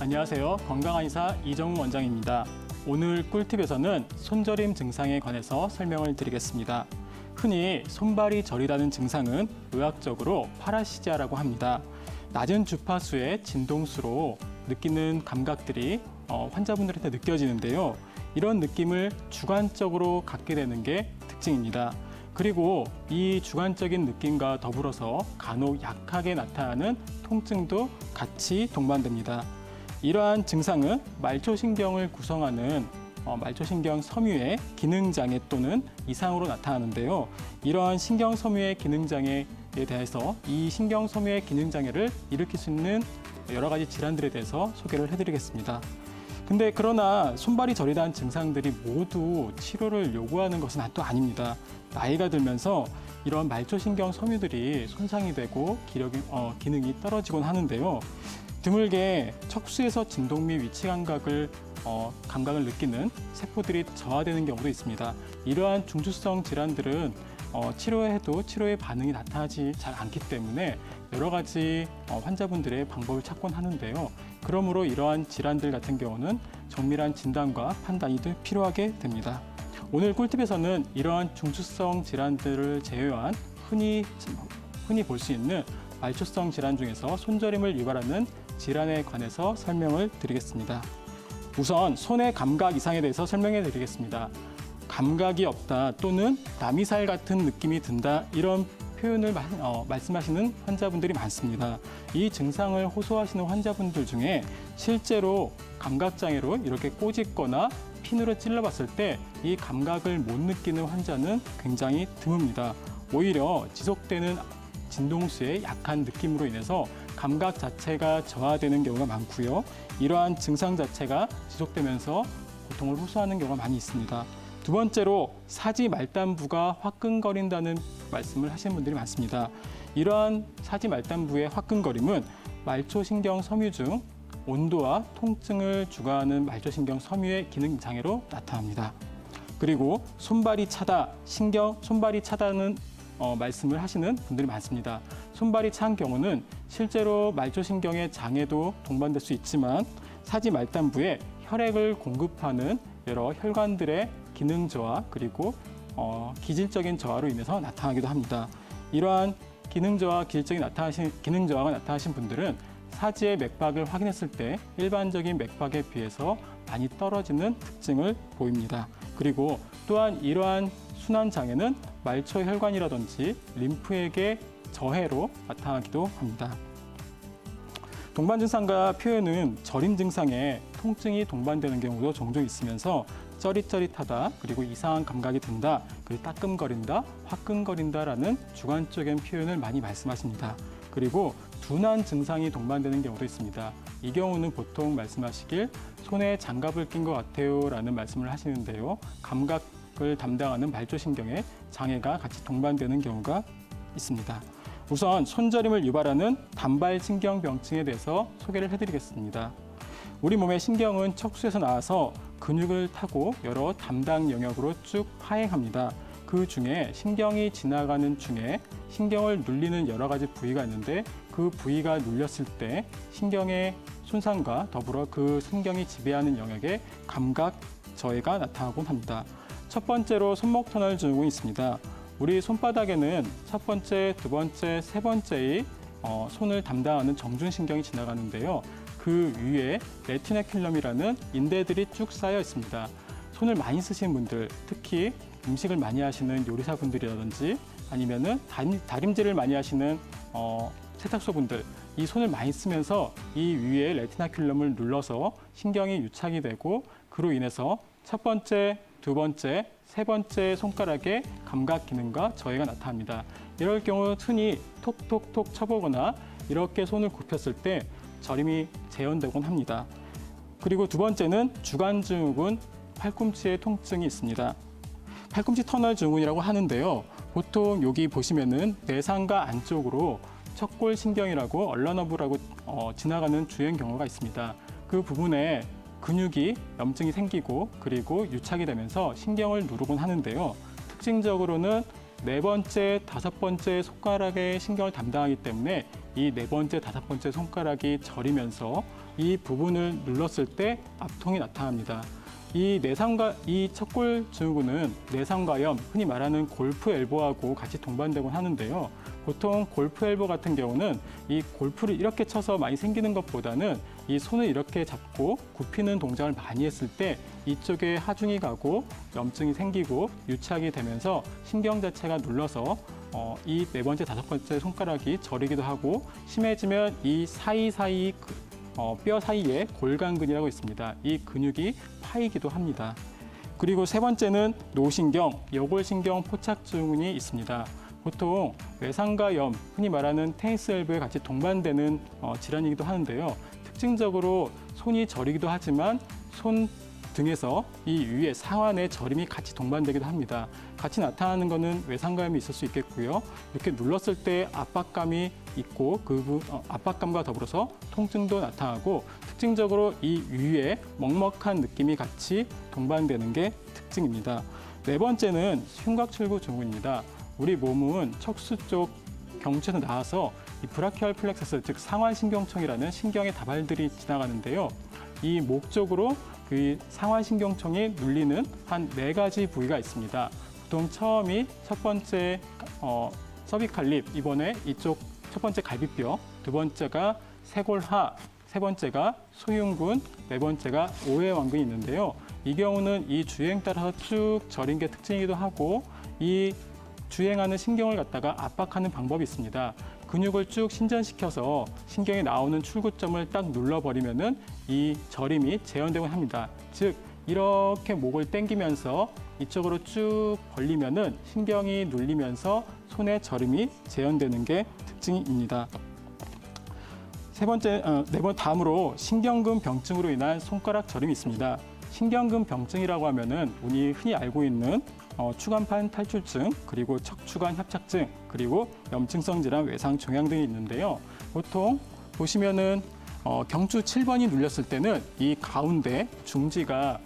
안녕하세요. 건강한 의사 이정우 원장입니다. 오늘 꿀팁에서는 손저림 증상에 관해서 설명을 드리겠습니다. 흔히 손발이 저리다는 증상은 의학적으로 파라시지아라고 합니다. 낮은 주파수의 진동수로 느끼는 감각들이 환자분들한테 느껴지는데요. 이런 느낌을 주관적으로 갖게 되는 게 특징입니다. 그리고 이 주관적인 느낌과 더불어서 간혹 약하게 나타나는 통증도 같이 동반됩니다. 이러한 증상은 말초신경을 구성하는 말초신경 섬유의 기능장애 또는 이상으로 나타나는데요. 이러한 신경섬유의 기능장애에 대해서 이 신경섬유의 기능장애를 일으킬 수 있는 여러 가지 질환들에 대해서 소개를 해드리겠습니다. 근데 그러나 손발이 저리다는 증상들이 모두 치료를 요구하는 것은 또 아닙니다. 나이가 들면서 이런 말초신경 섬유들이 손상이 되고 기능이 떨어지곤 하는데요. 드물게 척수에서 진동 및 위치 감각을 느끼는 세포들이 저하되는 경우도 있습니다. 이러한 중추성 질환들은 치료해도 치료의 반응이 나타나지 잘 않기 때문에 여러 가지 환자분들의 방법을 찾곤 하는데요. 그러므로 이러한 질환들 같은 경우는 정밀한 진단과 판단이 필요하게 됩니다. 오늘 꿀팁에서는 이러한 중추성 질환들을 제외한 흔히 볼 수 있는 말초성 질환 중에서 손저림을 유발하는 질환에 관해서 설명을 드리겠습니다. 우선 손의 감각 이상에 대해서 설명해 드리겠습니다. 감각이 없다 또는 남이살 같은 느낌이 든다 이런 표현을 말씀하시는 환자분들이 많습니다. 이 증상을 호소하시는 환자분들 중에 실제로 감각장애로 이렇게 꼬집거나 핀으로 찔러봤을 때 이 감각을 못 느끼는 환자는 굉장히 드뭅니다. 오히려 지속되는 진동수의 약한 느낌으로 인해서 감각 자체가 저하되는 경우가 많고요. 이러한 증상 자체가 지속되면서 고통을 호소하는 경우가 많이 있습니다. 두 번째로 사지 말단부가 화끈거린다는 말씀을 하시는 분들이 많습니다. 이러한 사지 말단부의 화끈거림은 말초신경 섬유 중 온도와 통증을 주관하는 말초신경 섬유의 기능 장애로 나타납니다. 그리고 손발이 차다는 말씀을 하시는 분들이 많습니다. 손발이 찬 경우는 실제로 말초신경의 장애도 동반될 수 있지만 사지 말단부에 혈액을 공급하는 여러 혈관들의 기능 저하 그리고 기질적인 저하로 인해서 나타나기도 합니다. 이러한 기능 저하가 나타나신 분들은 사지의 맥박을 확인했을 때 일반적인 맥박에 비해서 많이 떨어지는 특징을 보입니다. 그리고 또한 이러한 순환 장애는 말초 혈관이라든지 림프액의 저해로 나타나기도 합니다. 동반 증상과 표현은 저림 증상에 통증이 동반되는 경우도 종종 있으면서 쩌릿쩌릿하다, 그리고 이상한 감각이 든다, 그리고 따끔거린다, 화끈거린다라는 주관적인 표현을 많이 말씀하십니다. 그리고 둔한 증상이 동반되는 경우도 있습니다. 이 경우는 보통 말씀하시길 손에 장갑을 낀 것 같아요 라는 말씀을 하시는데요. 감각을 담당하는 말초신경에 장애가 같이 동반되는 경우가 있습니다. 우선 손저림을 유발하는 단발신경병증에 대해서 소개를 해드리겠습니다. 우리 몸의 신경은 척수에서 나와서 근육을 타고 여러 담당 영역으로 쭉 파행합니다. 그 중에 신경이 지나가는 중에 신경을 눌리는 여러 가지 부위가 있는데 그 부위가 눌렸을 때 신경의 손상과 더불어 그 신경이 지배하는 영역에 감각 저해가 나타나곤 합니다. 첫 번째로 손목 터널 증후군이 있습니다. 우리 손바닥에는 첫 번째, 두 번째, 세 번째의 손을 담당하는 정중신경이 지나가는데요. 그 위에 레티나큘럼이라는 인대들이 쭉 쌓여 있습니다. 손을 많이 쓰시는 분들, 특히 음식을 많이 하시는 요리사분들이라든지 아니면은 다림질을 많이 하시는 세탁소분들, 이 손을 많이 쓰면서 이 위에 레티나큘럼을 눌러서 신경이 유착이 되고 그로 인해서 첫 번째, 두 번째, 세 번째 손가락의 감각 기능과 저해가 나타납니다. 이럴 경우 흔히 톡톡톡 쳐보거나 이렇게 손을 굽혔을 때 저림이 재현되곤 합니다. 그리고 두 번째는 주간증후군, 팔꿈치에 통증이 있습니다. 팔꿈치 터널 증후군이라고 하는데요. 보통 여기 보시면은 내상과 안쪽으로 척골신경이라고 얼러너브라고 지나가는 주행 경우가 있습니다. 그 부분에 근육이 염증이 생기고 그리고 유착이 되면서 신경을 누르곤 하는데요. 특징적으로는 네 번째, 다섯 번째 손가락의 신경을 담당하기 때문에 이 네 번째, 다섯 번째 손가락이 저리면서 이 부분을 눌렀을 때 압통이 나타납니다. 이 척골 증후군은 내상과염, 흔히 말하는 골프 엘보하고 같이 동반되곤 하는데요. 보통 골프 엘보 같은 경우는 이 골프를 이렇게 쳐서 많이 생기는 것보다는 이 손을 이렇게 잡고 굽히는 동작을 많이 했을 때 이쪽에 하중이 가고 염증이 생기고 유착이 되면서 신경 자체가 눌러서 이 네 번째, 다섯 번째 손가락이 저리기도 하고 심해지면 이 사이사이 뼈 사이에 골간근이라고 있습니다. 이 근육이 파이기도 합니다. 그리고 세 번째는 노신경, 여골신경 포착 증후군이 있습니다. 보통 외상과염, 흔히 말하는 테니스 엘보에 같이 동반되는 질환이기도 하는데요. 특징적으로 손이 저리기도 하지만 손 등에서 이 위에 상완의 저림이 같이 동반되기도 합니다. 같이 나타나는 것은 외상과염이 있을 수 있겠고요. 이렇게 눌렀을 때 압박감이 있고 압박감과 더불어서 통증도 나타나고 특징적으로 이 위에 먹먹한 느낌이 같이 동반되는 게 특징입니다. 네 번째는 흉곽출구 증후군입니다. 우리 몸은 척수 쪽 경추에서 나와서 이 브라키얼 플렉서스, 즉 상완신경청이라는 신경의 다발들이 지나가는데요. 이 목 쪽으로 그 상완신경청이 눌리는 한 4가지 부위가 있습니다. 보통 처음이 첫 번째 서비칼립, 이번에 이쪽 첫 번째 갈비뼈, 두 번째가 쇄골하, 세 번째가 소흉근, 네 번째가 오해왕근이 있는데요. 이 경우는 이 주행 따라서 쭉 저린 게 특징이기도 하고 이 주행하는 신경을 갖다가 압박하는 방법이 있습니다. 근육을 쭉 신전시켜서 신경이 나오는 출구점을 딱 눌러버리면은 이 저림이 재현되곤 합니다. 즉 이렇게 목을 당기면서 이쪽으로 쭉 벌리면은 신경이 눌리면서 손의 저림이 재현되는 게 특징입니다. 다음으로 신경근 병증으로 인한 손가락 저림이 있습니다. 신경근 병증이라고 하면은 우리 흔히 알고 있는 추간판 탈출증, 그리고 척추관 협착증, 그리고 염증성 질환, 외상 종양 등이 있는데요. 보통 보시면은 경추 7번이 눌렸을 때는 이 가운데 중지가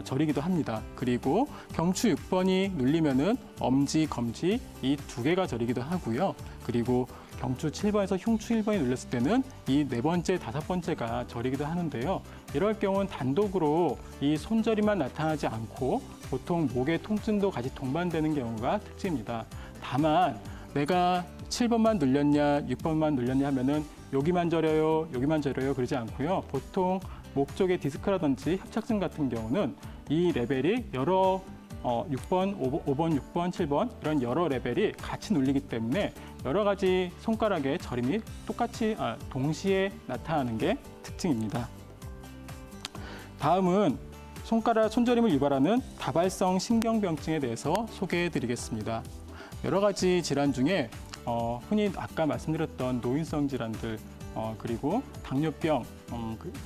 저리기도 합니다. 그리고 경추 6번이 눌리면은 엄지, 검지 이 2개가 저리기도 하고요. 그리고 경추 7번에서 흉추 1번이 눌렸을 때는 이 네 번째, 다섯 번째가 저리기도 하는데요. 이럴 경우는 단독으로 이 손저림만 나타나지 않고 보통 목의 통증도 같이 동반되는 경우가 특징입니다. 다만 내가 7번만 눌렸냐, 6번만 눌렸냐 하면은 여기만 저려요, 여기만 저려요 그러지 않고요. 보통 목 쪽의 디스크라든지 협착증 같은 경우는 이 레벨이 여러 6번, 5번, 6번, 7번 이런 여러 레벨이 같이 눌리기 때문에 여러 가지 손가락의 저림이 똑같이 동시에 나타나는 게 특징입니다. 다음은 손저림을 유발하는 다발성 신경병증에 대해서 소개해 드리겠습니다. 여러 가지 질환 중에 흔히 아까 말씀드렸던 노인성 질환들 그리고 당뇨병,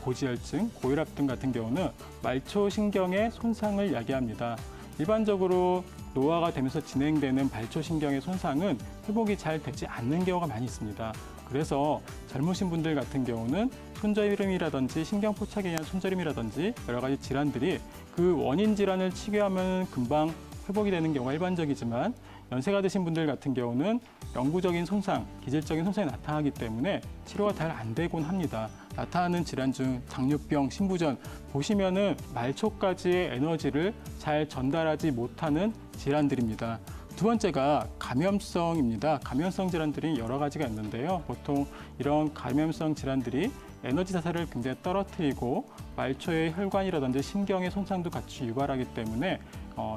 고지혈증, 고혈압 등 같은 경우는 말초신경의 손상을 야기합니다. 일반적으로 노화가 되면서 진행되는 발초신경의 손상은 회복이 잘 되지 않는 경우가 많이 있습니다. 그래서 젊으신 분들 같은 경우는 손저림이라든지 신경포착에 의한 손저림이라든지 여러 가지 질환들이 그 원인 질환을 치료하면 금방 회복이 되는 경우가 일반적이지만 연세가 드신 분들 같은 경우는 영구적인 손상, 기질적인 손상이 나타나기 때문에 치료가 잘 안 되곤 합니다. 나타나는 질환 중 당뇨병, 신부전 보시면은 말초까지의 에너지를 잘 전달하지 못하는 질환들입니다. 두 번째가 감염성입니다. 감염성 질환들이 여러 가지가 있는데요. 보통 이런 감염성 질환들이 에너지 자산을 굉장히 떨어뜨리고 말초의 혈관이라든지 신경의 손상도 같이 유발하기 때문에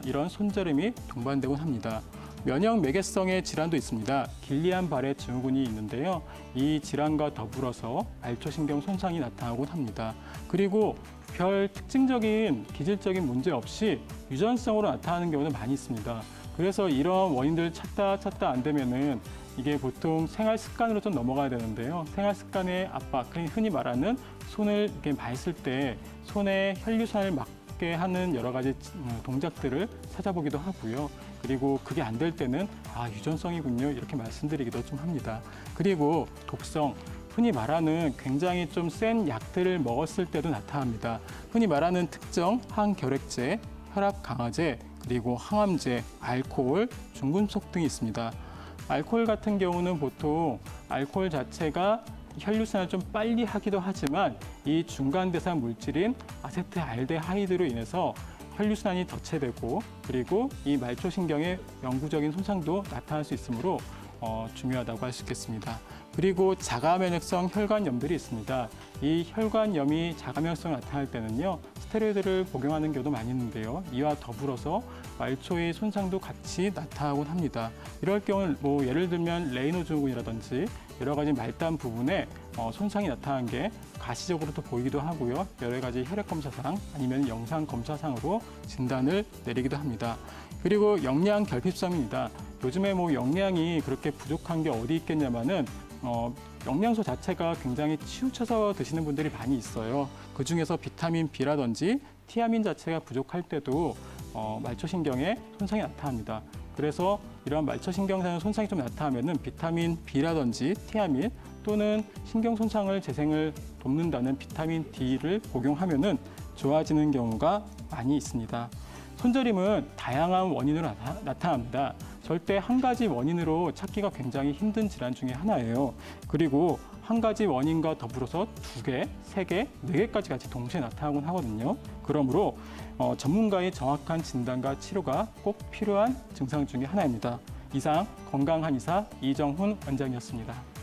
이런 손저림이 동반되곤 합니다. 면역 매개성의 질환도 있습니다. 길리안바레 증후군이 있는데요. 이 질환과 더불어서 말초신경 손상이 나타나곤 합니다. 그리고 별 특징적인 기질적인 문제 없이 유전성으로 나타나는 경우도 많이 있습니다. 그래서 이런 원인들 찾다 안 되면은 이게 보통 생활 습관으로 좀 넘어가야 되는데요. 생활 습관의 압박, 흔히 말하는 손을 이렇게 많이 쓸 때 손에 혈류산을 막게 하는 여러 가지 동작들을 찾아보기도 하고요. 그리고 그게 안 될 때는 유전성이군요 이렇게 말씀드리기도 좀 합니다. 그리고 독성, 흔히 말하는 굉장히 좀 센 약들을 먹었을 때도 나타납니다. 흔히 말하는 특정 항결핵제, 혈압 강화제, 그리고 항암제, 알코올, 중금속 등이 있습니다. 알코올 같은 경우는 보통 알코올 자체가 혈류순환을 좀 빨리 하기도 하지만 이 중간 대사 물질인 아세트알데하이드로 인해서 혈류순환이 덧체되고 그리고 이 말초신경에 영구적인 손상도 나타날 수 있으므로 중요하다고 할 수 있겠습니다. 그리고 자가면역성 혈관염들이 있습니다. 이 혈관염이 자가면역성을 나타날 때는요, 스테로이드를 복용하는 경우도 많이 있는데요. 이와 더불어서 말초의 손상도 같이 나타나곤 합니다. 이럴 경우는 예를 들면 레이노 증후군이라든지 여러 가지 말단 부분에 손상이 나타난 게 가시적으로도 보이기도 하고요. 여러 가지 혈액 검사상 아니면 영상 검사상으로 진단을 내리기도 합니다. 그리고 영양 결핍성입니다. 요즘에 영양이 그렇게 부족한 게 어디 있겠냐마는 영양소 자체가 굉장히 치우쳐서 드시는 분들이 많이 있어요. 그 중에서 비타민 B라든지 티아민 자체가 부족할 때도 말초신경에 손상이 나타납니다. 그래서 이러한 말초신경에 손상이 좀 나타나면은 비타민 B라든지 티아민 또는 신경 손상을 재생을 돕는다는 비타민 D를 복용하면은 좋아지는 경우가 많이 있습니다. 손저림은 다양한 원인으로 나타납니다. 절대 한 가지 원인으로 찾기가 굉장히 힘든 질환 중에 하나예요. 그리고 한 가지 원인과 더불어서 2개, 3개, 4개까지 같이 동시에 나타나곤 하거든요. 그러므로 전문가의 정확한 진단과 치료가 꼭 필요한 증상 중에 하나입니다. 이상 건강한의사 이정훈 원장이었습니다.